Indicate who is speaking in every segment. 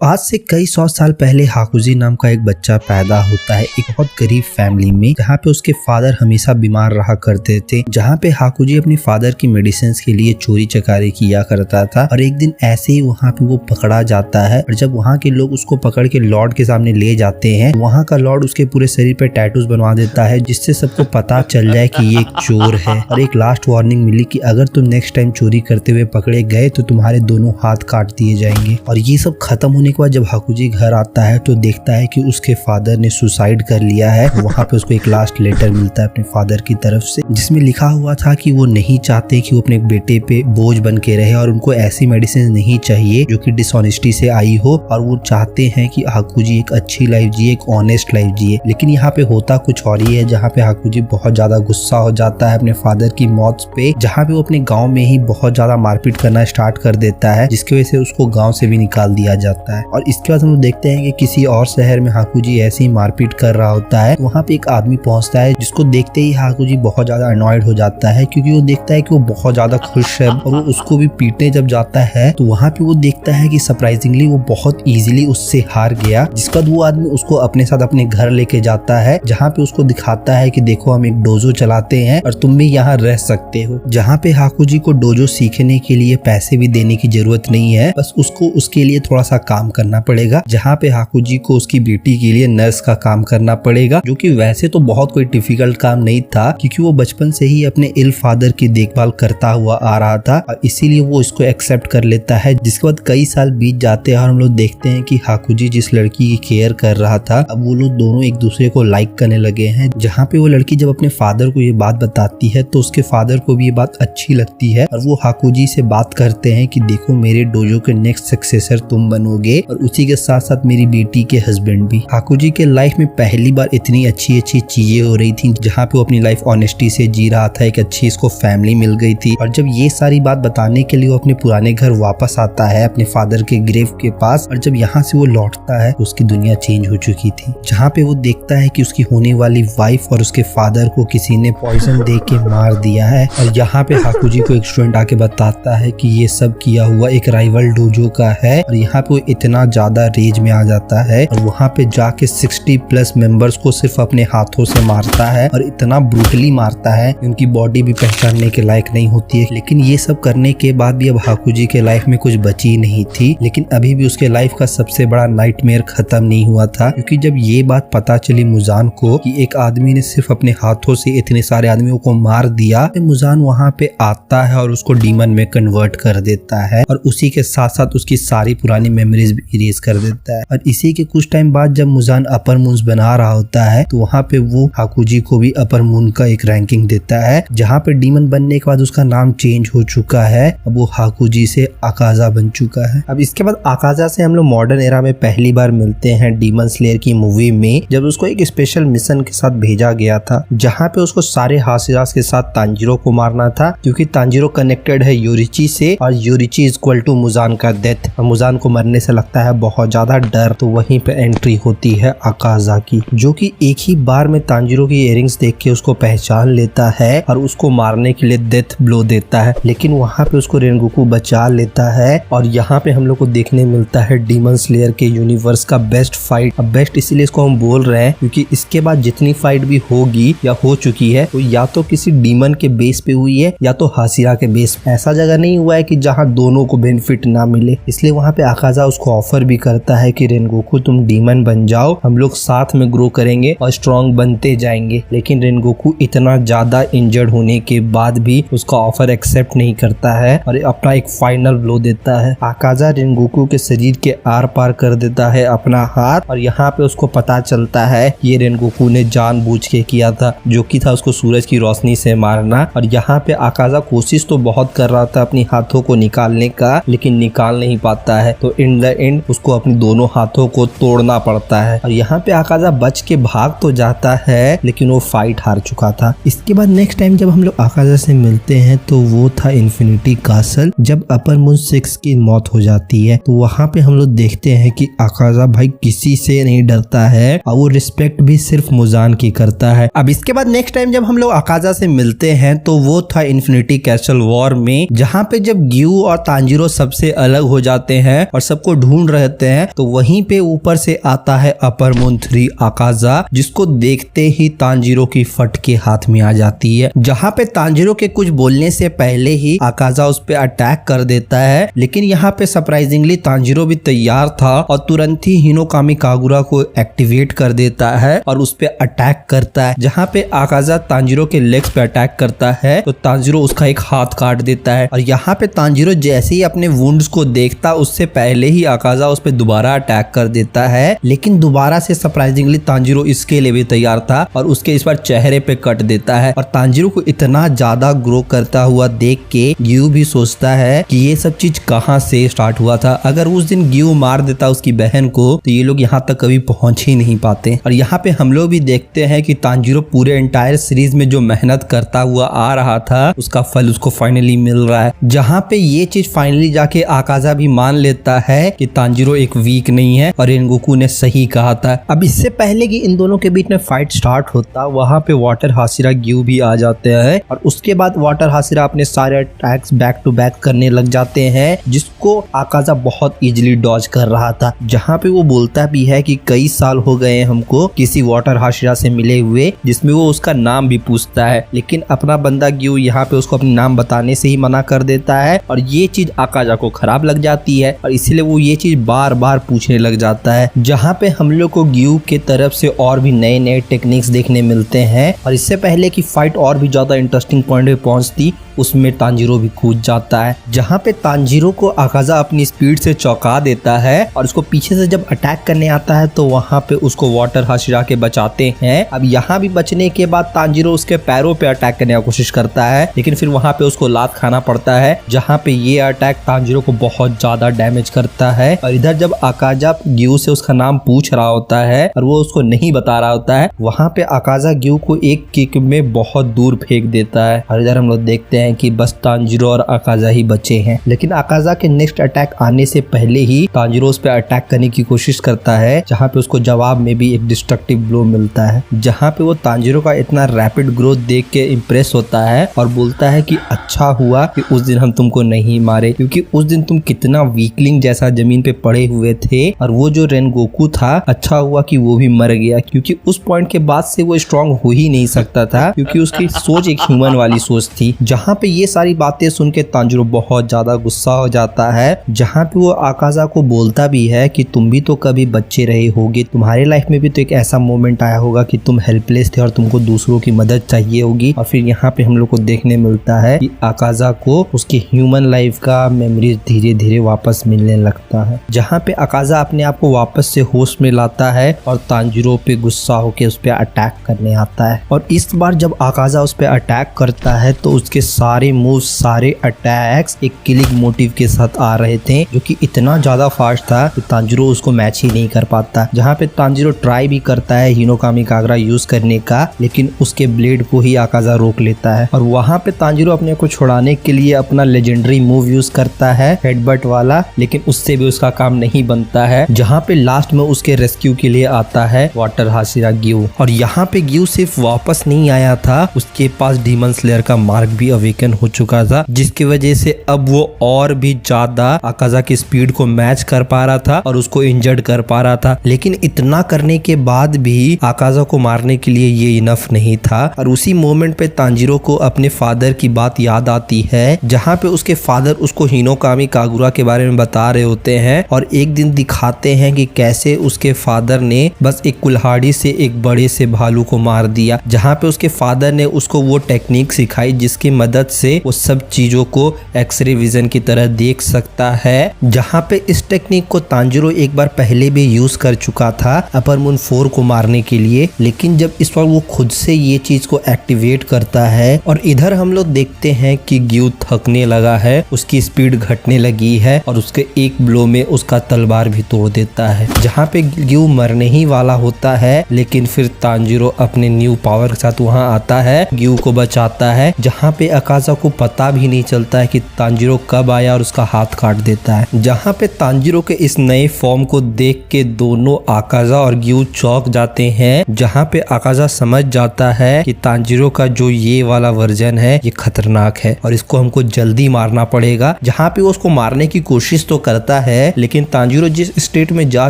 Speaker 1: आज से कई 100 साल पहले हाकुजी नाम का एक बच्चा पैदा होता है एक बहुत गरीब फैमिली में, जहाँ पे उसके फादर हमेशा बीमार रहा करते थे। जहाँ पे हाकुजी अपने फादर की मेडिसिन के लिए चोरी चकारी किया करता था और एक दिन ऐसे ही वहाँ पे वो पकड़ा जाता है। और जब वहाँ के लोग उसको पकड़ के लॉर्ड के सामने ले जाते हैं, वहाँ का लॉर्ड उसके पूरे शरीर पे टैटूज बनवा देता है, जिससे सबको पता चल जाए कि ये एक चोर है। और एक लास्ट वार्निंग मिली कि अगर तुम नेक्स्ट टाइम चोरी करते हुए पकड़े गए तो तुम्हारे दोनों हाथ काट दिए जाएंगे। और ये सब खत्म होने के बाद जब हाकुजी घर आता है तो देखता है कि उसके फादर ने सुसाइड कर लिया है। वहाँ पे उसको एक लास्ट लेटर मिलता है अपने फादर की तरफ से, जिसमें लिखा हुआ था कि वो नहीं चाहते कि वो अपने बेटे पे बोझ बन के रहे और उनको ऐसी मेडिसिन नहीं चाहिए जो कि डिसऑनेस्टी से आई हो, और वो चाहते हैं कि हाकुजी एक अच्छी लाइफ जिए, एक ऑनेस्ट लाइफ जिए। लेकिन यहाँ पे होता कुछ और ही है, जहाँ पे हाकुजी बहुत ज्यादा गुस्सा हो जाता है अपने फादर की मौत पे, जहाँ पे वो अपने गाँव में ही बहुत ज्यादा मारपीट करना स्टार्ट कर देता है, जिसकी वजह से उसको गाँव से भी निकाल दिया जाता है। और इसके बाद हम लोग देखते हैं कि किसी और शहर में हाकुजी ऐसे ही मारपीट कर रहा होता है। वहाँ पे एक आदमी पहुंचता है, जिसको देखते ही हाकुजी बहुत ज्यादा अनॉयड हो जाता है, क्योंकि वो देखता है कि वो बहुत ज्यादा खुश है। और वो उसको भी पीटने जब जाता है तो वहाँ पे वो देखता है कि सरप्राइजिंगली वो बहुत इजीली उससे हार गया। जिसके बाद वो आदमी उसको अपने साथ अपने घर लेके जाता है, जहाँ पे उसको दिखाता है कि देखो हम एक डोजो चलाते हैं और तुम भी यहाँ रह सकते हो। जहाँ पे हाकुजी को डोजो सीखने के लिए पैसे भी देने की जरूरत नहीं है, बस उसको उसके लिए थोड़ा सा काम करना पड़ेगा। जहाँ पे हाकुजी को उसकी बेटी के लिए नर्स का काम करना पड़ेगा, जो कि वैसे तो बहुत कोई डिफिकल्ट काम नहीं था, क्योंकि वो बचपन से ही अपने इल फादर की देखभाल करता हुआ आ रहा था और इसीलिए वो इसको एक्सेप्ट कर लेता है। जिसके बाद कई साल बीत जाते हैं और हम लोग देखते हैं कि हाकुजी जिस लड़की की केयर कर रहा था, अब वो लोग दोनों एक दूसरे को लाइक करने लगे हैं। जहाँ पे वो लड़की जब अपने फादर को ये बात बताती है तो उसके फादर को भी ये बात अच्छी लगती है और वो हाकुजी से बात करते हैं कि देखो मेरे डोजो के नेक्स्ट सक्सेसर तुम बनोगे और उसी के साथ साथ मेरी बेटी के हस्बैंड भी। हाकुजी के लाइफ में पहली बार इतनी अच्छी अच्छी चीजें हो रही थी, जहाँ पे वो अपनी लाइफ ऑनेस्टी से जी रहा था, एक अच्छी इसको फैमिली मिल गई थी। और जब ये सारी बात बताने के लिए वो अपने पुराने घर वापस आता है अपने फादर के ग्रेव के पास, और जब यहाँ से वो लौटता है तो उसकी दुनिया चेंज हो चुकी थी। जहाँ पे वो देखता है कि उसकी होने वाली वाइफ और उसके फादर को किसी ने पॉइजन दे के मार दिया है। और यहाँ पे हाकुजी को एक स्टूडेंट आके बताता है कि ये सब किया हुआ एक राइवल डोजो का है। और यहाँ पे वो इतना ज्यादा रेज में आ जाता है और वहाँ पे जाके 60+ मेंबर्स को सिर्फ अपने हाथों से मारता है और इतना ब्रूटली मारता है उनकी बॉडी भी पहचानने के लायक नहीं होती है। लेकिन ये सब करने के बाद भी अब हाकुजी के लाइफ में कुछ बची नहीं थी, लेकिन अभी भी उसके लाइफ का सबसे बड़ा नाइटमेयर खत्म नहीं हुआ था। क्योंकि जब ये बात पता चली मुजान को कि एक आदमी ने सिर्फ अपने हाथों से इतने सारे आदमियों को मार दिया, तो मुजान वहाँ पे आता है और उसको डीमन में कन्वर्ट कर देता है और उसी के साथ साथ उसकी सारी पुरानी मेमोरीज भी इरेज कर देता है। और इसी के कुछ टाइम बाद जब मुजान अपर मून बना रहा होता है तो वहाँ पे वो हाकुजी को भी अपर मून का एक रैंकिंग देता है, जहाँ पे डीमन बनने के बाद उसका नाम चेंज हो चुका है। अब वो हाकुजी से अकाजा बन चुका है। अब इसके बाद अकाजा से हम लोग मॉडर्न एरा में पहली बार मिलते हैं डीमन स्लेयर की मूवी में, जब उसको एक स्पेशल मिशन के साथ भेजा गया था, जहाँ पे उसको सारे हाशिरास के साथ तांजीरो को मारना था, क्योंकि तांजीरो कनेक्टेड है योरिची से और Yoriichi is equal to Muzan का डेथ। और मुजान को मरने से लगता है बहुत ज्यादा डर, तो वहीं पे एंट्री होती है अकाजा की, जो कि एक ही बार में तांजीरो की इयररिंग्स देख के उसको पहचान लेता है और उसको मारने के लिए डेथ ब्लो देता है। लेकिन वहाँ पे उसको रेनगोकू बचा लेता है और यहाँ पे हम लोग को देखने मिलता है डीमन स्लेयर के यूनिवर्स का बेस्ट फाइट। अब बेस्ट इसीलिए इसको हम बोल रहे हैं क्योंकि इसके बाद जितनी फाइट भी होगी या हो चुकी है तो या तो किसी डीमन के बेस पे हुई है या तो हाशिरा के बेस पे। ऐसा जगह नहीं हुआ है कि जहाँ दोनों को बेनिफिट ना मिले। इसलिए वहाँ पे अकाजा उसको ऑफर भी करता है कि रेनगोकू तुम डीमन बन जाओ, हम लोग साथ में ग्रो करेंगे और स्ट्रॉन्ग बनते जाएंगे। लेकिन रेनगोकू इतना ज्यादा इंजर्ड होने के बाद भी उसका ऑफर एक्सेप्ट नहीं करता है और अपना एक फाइनल ब्लो देता है। अकाजा रेनगोकू के शरीर के आर पार कर देता है अपना हाथ और यहाँ पे उसको पता चलता है ये रेनगोकू ने जानबूझ के किया था, जो कि था उसको सूरज की रोशनी से मारना। और यहाँ पे अकाजा कोशिश तो बहुत कर रहा था अपनी हाथों को निकालने का, लेकिन निकाल नहीं पाता है, तो इन द एंड उसको अपनी दोनों हाथों को तोड़ना पड़ता है। और यहाँ पे अकाजा बच के भाग तो जाता है, लेकिन वो फाइट हार चुका था। इसके बाद नेक्स्ट टाइम जब हम लोग अकाजा से मिलते हैं तो वो था इन्फिनिटी कासल, जब अपर मून 6 की मौत हो जाती है। तो वहाँ पे हम लोग देखते हैं कि अकाजा भाई किसी से नहीं डरता है और वो रिस्पेक्ट भी सिर्फ मुजान की करता है। अब इसके बाद नेक्स्ट टाइम जब हम लोग अकाजा से मिलते हैं तो वो था इन्फिनिटी कैसल वॉर में, जहाँ पे जब ग्यू और तांजीरो सबसे अलग हो जाते हैं और सबको ढूंढ रहते हैं तो वहीं पे ऊपर से आता है अपर मून 3 आकाजा, जिसको देखते ही तांजीरो की फट के हाथ में आ जाती है। जहाँ पे तांजीरो के कुछ बोलने से पहले ही आकाजा उस पे अटैक कर देता है, लेकिन यहाँ पे सरप्राइजिंगली तांजीरो भी तैयार था और तुरंत ही हिनोकामी कागुरा को एक्टिवेट कर देता है और उस पे अटैक करता है। जहाँ पे आकाजा तांजीरो के लेग्स पे अटैक करता है तो तांजीरो उसका एक हाथ काट देता है और यहाँ पे तांजीरो जैसे ही अपने वुंड्स को देखता उससे पहले ही आकाजा उस पे दोबारा अटैक कर देता है, लेकिन दोबारा से सरप्राइजिंगली तांजीरो इसके लिए भी तैयार था और उसके इस बार चेहरे पे कट देता है। और तांजीरो को इतना ज्यादा ग्रो करता हुआ देख के ग्यू भी सोचता है कि ये सब चीज कहाँ से स्टार्ट हुआ था। अगर उस दिन ग्यू मार देता उसकी बहन को तो ये लोग यहाँ तक कभी पहुंच ही नहीं पाते। और यहाँ पे हम लोग भी देखते हैं कि तांजीरो पूरे एंटायर सीरीज में जो मेहनत करता हुआ आ रहा था उसका फल उसको फाइनली मिल रहा है। जहाँ पे ये चीज फाइनली जाके आकाजा भी मान लेता है कि तांजीरो एक वीक नहीं है और रेनगोकू ने सही कहा था। अब इससे पहले कि इन दोनों के बीच में फाइट स्टार्ट होता वहाँ पे वाटर हाशिरा ग्यू भी आ जाते हैं और उसके बाद वाटर हाशिरा अपने सारे अटैक्स बैक टू बैक करने लग जाते हैं, जिसको आकाजा बहुत इजीली डॉज कर रहा था। जहाँ पे वो बोलता भी है कि कई साल हो गए हमको किसी वाटर हाशिरा से मिले हुए, जिसमें वो उसका नाम भी पूछता है, लेकिन अपना बंदा ग्यू यहाँ पे उसको अपना नाम बताने से ही मना कर देता है और ये चीज आकाजा को खराब लग जाती है और इसीलिए वो ये चीज बार बार पूछने लग जाता है। जहाँ पे हम लोग को ग्यू के तरफ से और भी नए नए टेक्निक्स देखने मिलते हैं और इससे पहले कि फाइट और भी ज्यादा इंटरेस्टिंग पॉइंट पे पहुंचती उसमें तांजीरो भी कूद जाता है। जहाँ पे तांजीरो को आकाजा अपनी स्पीड से चौंका देता है और उसको पीछे से जब अटैक करने आता है तो वहाँ पे उसको वाटर हाशिरा के बचाते हैं। अब यहाँ भी बचने के बाद तांजीरो उसके पैरों पे अटैक करने की कोशिश करता है, लेकिन फिर वहाँ पे उसको लात खाना पड़ता है, जहाँ पे ये अटैक तांजीरो को बहुत ज्यादा डैमेज करता है। और इधर जब आकाजा ग्यू से उसका नाम पूछ रहा होता है और वो उसको नहीं बता रहा होता है, वहाँ पे आकाजा ग्यू को एक किक में बहुत दूर फेंक देता है और इधर हम लोग देखते हैं कि बस तांजीरो और आकाजा ही बचे हैं। लेकिन आकाजा के नेक्स्ट अटैक आने से पहले ही तांजीरो उस पे अटैक करने की कोशिश करता है, जहाँ पे उसको जवाब में भी एक डिस्ट्रक्टिव ब्लो मिलता है। जहाँ पे वो तांजीरो का इतना रैपिड ग्रोथ देख के इम्प्रेस होता है और बोलता है कि अच्छा हुआ कि उस दिन हम तुमको नहीं मारे, क्योंकि उस दिन तुम कितना वीकलिंग जैसा जमीन पे पड़े हुए थे और वो जो रेनगोकू था अच्छा हुआ कि वो भी मर गया, क्योंकि उस पॉइंट के बाद से वो स्ट्रांग हो ही नहीं सकता था, क्योंकि उसकी सोच एक ह्यूमन वाली सोच थी। जहाँ पे ये सारी बातें सुन के तांजीरो बहुत ज्यादा गुस्सा हो जाता है। जहाँ पे वो आकाजा को बोलता भी है कि तुम भी तो कभी बच्चे रहे होगे, तुम्हारे लाइफ में भी तो एक ऐसा मोमेंट आया होगा कि तुम हेल्पलेस थे और तुमको दूसरों की मदद चाहिए होगी। और फिर यहाँ पे हम लोग को देखने मिलता है कि आकाजा को उसकी ह्यूमन लाइफ का मेमोरीज धीरे धीरे वापस मिलने लगता है। जहाँ पे आकाजा अपने आप को वापस से होश में लाता है और तांजीरो पे गुस्सा होके उस पे अटैक करने आता है। और इस बार जब आकाजा उस पे अटैक करता है तो उसके सारे मूव, सारे अटैक्स एक किलिंग मोटिव के साथ आ रहे थे, जो कि इतना ज्यादा फास्ट था कि तांजीरो उसको मैच ही नहीं कर पाता। जहाँ पे तांजीरो ट्राई भी करता है हिनोकामी कागरा यूज करने का, लेकिन उसके ब्लेड को ही आकाजा रोक लेता है। और वहाँ पे तांजीरो अपने को छुड़ाने के लिए अपना लेजेंडरी मूव यूज करता है हेडबट वाला, लेकिन उससे भी उसका काम नहीं बनता है। जहाँ पे लास्ट में उसके रेस्क्यू के लिए आता है वाटर हाशिरा ग्यू। और यहाँ पे ग्यू सिर्फ वापस नहीं आया था, उसके पास डीमन स्लेयर का मार्क भी अवेकन हो चुका था, जिसकी वजह से अब वो और भी ज्यादा आकाजा की स्पीड को मैच कर पा रहा था और उसको इंजर्ड कर पा रहा था। लेकिन इतना करने के बाद भी आकाजा को मारने के लिए ये इनफ नहीं था। और उसी मोमेंट पे तांजीरो को अपने फादर की बात याद आती है, जहाँ पे उसके फादर उसको हिनोकामी कागुरा के बारे में बता रहे होते हैं और एक दिन दिखाते हैं कि कैसे उसके फादर ने बस एक कुल्हाड़ी से एक बड़े से भालू को मार दिया। जहाँ पे उसके फादर ने उसको वो टेक्निक सिखाई जिसकी मदद से वो सब चीजों को एक्सरे विजन की तरह देख सकता है। जहाँ पे इस टेक्निक को तांजीरो एक बार पहले भी यूज कर चुका था अपर मून 4 को मारने के लिए, लेकिन जब इस बार वो खुद से ये चीज को एक्टिवेट करता है। और इधर हम लोग देखते हैं कि ग्यू थकने लगा है, उसकी स्पीड घटने लगी है और उसके एक ब्लो में उसका तलवार भी तोड़ देता है। जहाँ पे ग्यू मरने ही वाला होता है, लेकिन फिर तांजीरो अपने न्यू पावर के साथ वहाँ आता है, ग्यू को बचाता है। जहाँ पे आकाजा को पता भी नहीं चलता है कि तांजीरो कब आया और उसका हाथ काट देता है। जहाँ पे तांजीरो के इस नए फॉर्म को देख के दोनों आकाजा और ग्यू चौंक जाते हैं, जहाँ पे आकाजा समझ जाता है कि तांजीरो का जो ये वाला वर्जन है ये खतरनाक है और इसको हमको जल्दी मारना पड़ेगा। जहाँ पे वो उसको मारने की कोशिश तो करता है, लेकिन तांजीरो जिस स्टेट में जा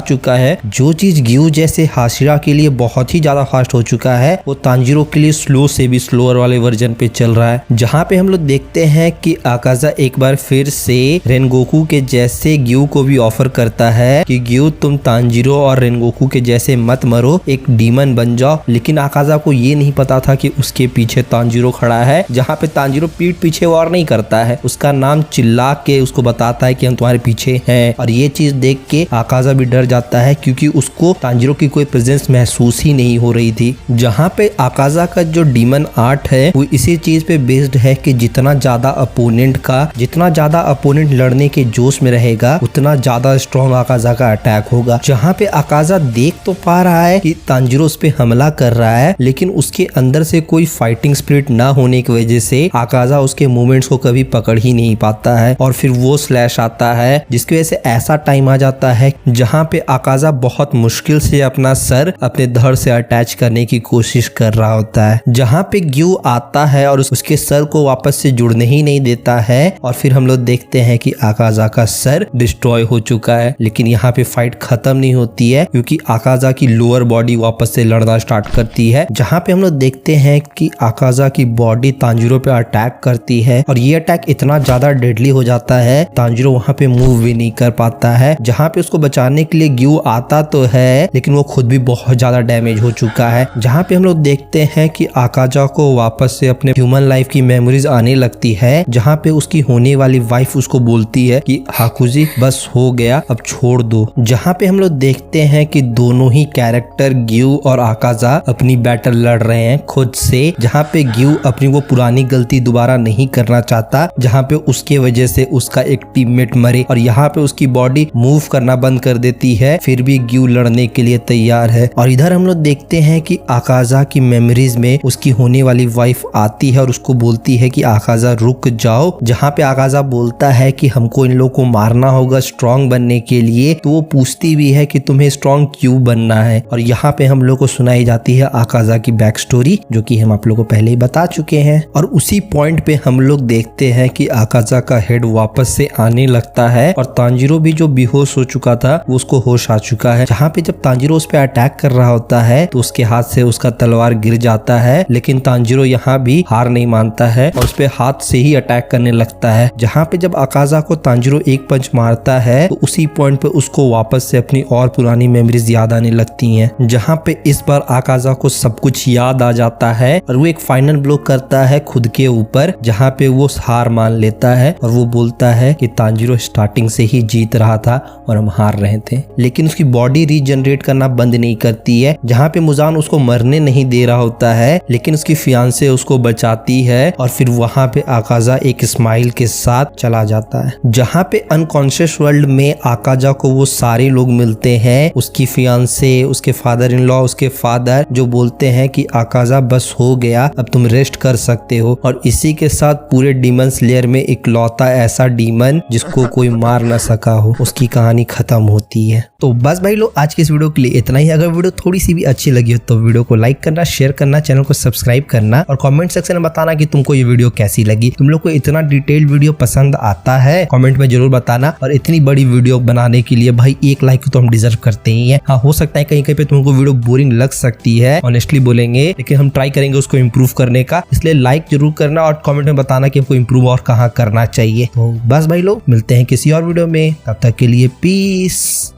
Speaker 1: चुका है, जो चीज ग्यू जैसे हाशिरा के लिए बहुत ही ज्यादा फास्ट हो चुका है, वो तांजीरो के लिए स्लो से भी स्लोअर वाले वर्जन पे चल रहा है। जहाँ पे हम लोग देखते हैं कि आकाजा एक बार फिर से रेनगोकू के जैसे ग्यू को भी ऑफर करता है कि ग्यू तुम तांजीरो और रेनगोकू के जैसे मत मरो, एक डीमन बन जाओ। लेकिन आकाजा को ये नहीं पता था कि उसके पीछे तांजीरो खड़ा है। जहाँ पे तांजीरो पीठ पीछे वार नहीं करता है, उसका नाम चिल्ला के उसको बताता है कि हम तुम्हारे पीछे हैं। और ये चीज देख के आकाजा भी डर जाता है क्योंकि उसको तांजीरो की कोई प्रेजेंस महसूस ही नहीं हो रही थी। जहाँ पे आकाजा का जो डीमन आर्ट है वो इसी चीज पे बेस्ड है कि जितना ज्यादा अपोनेंट लड़ने के जोश में रहेगा, उतना ज्यादा स्ट्रॉन्ग आकाजा का अटैक होगा। जहाँ पे आकाजा देख तो पा रहा है कि तांजीरो उस पे हमला कर रहा है, लेकिन उसके अंदर से कोई फाइटिंग स्पिरिट ना होने की वजह से आकाजा उसके मूवमेंट्स को कभी पकड़ ही नहीं पाता है। और फिर वो स्लैश आता है जिसकी वजह से ऐसा टाइम आ जाता है जहाँ पे आकाजा बहुत मुश्किल से अपना सर अपने धड़ से अटैच करने की कोशिश कर रहा होता है। जहाँ पे ग्यू आता है और उसके सर को वापस से जुड़ने ही नहीं देता है और फिर हम लोग देखते हैं कि आकाजा का सर डिस्ट्रॉय हो चुका है। लेकिन यहाँ पे फाइट खत्म नहीं होती है क्योंकि आकाजा की लोअर बॉडी वापस से लड़ना स्टार्ट करती है। जहाँ पे हम लोग देखते हैं कि आकाजा की बॉडी तांजीरो पे अटैक करती है और ये अटैक इतना ज्यादा डेडली हो जाता है तांजीरो वहाँ पे मूव भी नहीं कर पाता है। जहाँ पे उसको बचाने के लिए ग्यू आता तो है, लेकिन वो खुद भी बहुत ज्यादा डैमेज हो चुका है। जहाँ पे हम लोग देखते हैं कि आकाजा को वापस से अपने ह्यूमन लाइफ की मेमोरीज आने लगती है, जहाँ पे उसकी होने वाली वाइफ उसको बोलती है कि हाकुजी बस हो गया, अब छोड़ दो। जहाँ पे हम लोग देखते हैं कि दोनों ही कैरेक्टर ग्यू और आकाजा अपनी बैटल लड़ रहे हैं खुद से। जहाँ पे ग्यू अपनी वो पुरानी गलती दोबारा नहीं करना चाहता, जहाँ पे उसके वजह से उसका एक टीममेट मरे और यहाँ पे उसकी बॉडी मूव करना बंद कर देती है, फिर भी ग्यू लड़ने के लिए तैयार है। और इधर हम लोग देखते हैं कि आकाजा की मेमोरीज में उसकी होने वाली वाइफ आती है और उसको बोलती है कि आकाजा रुक जाओ। जहाँ पे आकाजा बोलता है कि हमको इन लोगों को मारना होगा स्ट्रॉन्ग बनने के लिए, तो वो पूछती भी है कि तुम्हें स्ट्रॉन्ग क्यों बनना है। और यहाँ पे हम लोग को सुनाई जाती है आकाजा की बैक स्टोरी, जो कि हम आप लोगों को पहले ही बता चुके हैं। और उसी पॉइंट पे हम लोग देखते हैं कि आकाजा का हेड वापस से आने लगता है और तांजीरो भी जो बेहोश हो चुका था वो उसको होश आ चुका है। जहाँ पे जब तांजीरो उस पे अटैक कर रहा होता है तो उसके हाथ से उसका तलवार गिर जाता है, लेकिन तांजीरो यहाँ भी हार नहीं मानता है और उस पे हाथ से ही अटैक करने लगता है। जहाँ पे जब आकाजा को तांजीरो एक पंच मारता है तो उसी पॉइंट पे उसको वापस से अपनी और पुरानी मेमोरीज याद आने लगती हैं। जहाँ पे इस बार आकाजा को सब कुछ याद आ जाता है और वो एक फाइनल ब्लो करता है खुद के ऊपर, जहाँ पे वो हार मान लेता है और वो बोलता है कि तांजीरो स्टार्टिंग से ही जीत रहा था और हम हार रहे थे। लेकिन उसकी बॉडी रीजनरेट करना बंद नहीं करती है। जहाँ पे मुजान उसको मरने नहीं दे रहा होता है, लेकिन उसकी फियांसे उसको बचाती है और फिर वहाँ पे आकाजा एक स्माइल के साथ चला जाता है। जहाँ पे अनकॉन्शियस वर्ल्ड में आकाजा को वो सारे लोग मिलते हैं, उसकी फियांसे, उसके फादर इन लॉ, उसके फादर, जो बोलते हैं कि आकाजा बस हो गया, अब तुम रेस्ट कर सकते हो। और इसी के साथ पूरे डीमन स्लेयर में इकलौता ऐसा डीमन जिसको कोई मार ना सका हो, उसकी कहानी खत्म होती है। तो बस भाई लोग आज के इस वीडियो के लिए इतना ही। अगर वीडियो थोड़ी सी भी अच्छी लगी हो तो वीडियो को लाइक करना, शेयर करना, चैनल को सब्सक्राइब करना और कमेंट सेक्शन में बताना कि तुमको ये वीडियो कैसी लगी। तुम लोग को इतना डिटेल्ड वीडियो पसंद आता है कमेंट में जरूर बताना। और इतनी बड़ी वीडियो बनाने के लिए भाई एक लाइक तो हम डिजर्व करते ही हैं। हाँ, हो सकता है कहीं कहीं पे तुमको वीडियो बोरिंग लग सकती है, ऑनेस्टली बोलेंगे, लेकिन हम ट्राई करेंगे उसको इम्प्रूव करने का। इसलिए लाइक जरूर करना और कमेंट में बताना कि हमको इम्प्रूव और कहाँ करना चाहिए। तो बस भाई लोग मिलते हैं किसी और वीडियो में, तब तक के लिए पीस।